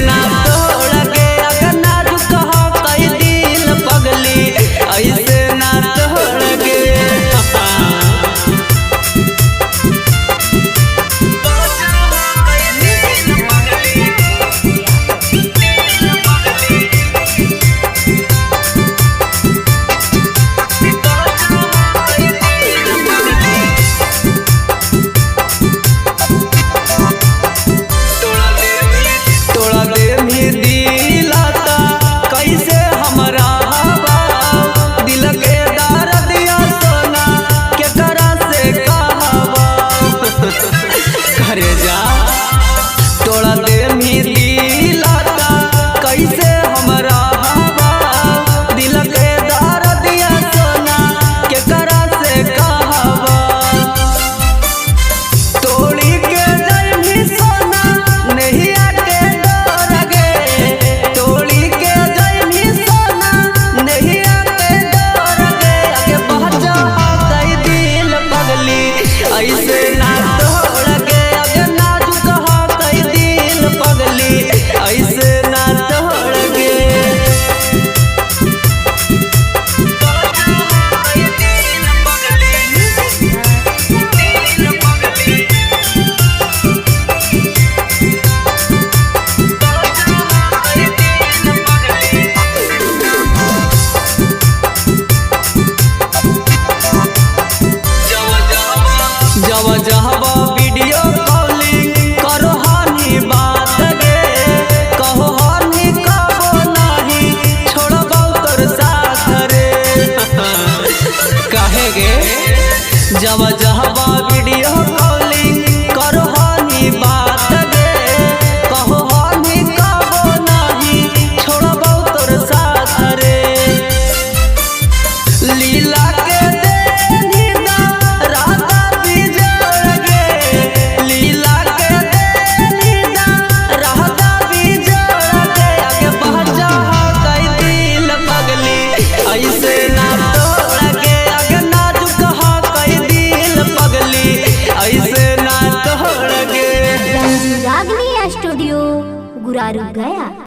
ना तोड़ के अगर नाजुक हो कई दिल पगली, ऐसे ना तोड़ के। तोड़ा दे मी दिलाता कैसे हमरा हवा, दिल के दर्दिया सोना के करा से कहवा। तोड़ी के जइमी सोना नहिया के डर गे, तोड़ी के जइमी सोना नहिया के डर गे। आगे पहुंचा कई दिल पगली, ऐसे ना तोड़ के आगे नाजुक हो कई दिल पगली, ऐसे ना तोड़ के। जब जहबा वीडियो कॉलिंग करो हानि बात गे, कहो हानि कबो नहीं छोड़बो तोर साथ रे। काहे गे जब जहबा वीडियो कॉलिंग करो हानि बात गे, कहो हानि कबो नहीं छोड़बो तोर साथ रे। लीला के ऐसे ना तोड़ के अगर नाजुक हो कई दिल पगली, ऐसे ना तोड़ के। रागनी स्टूडियो गुरारू गया।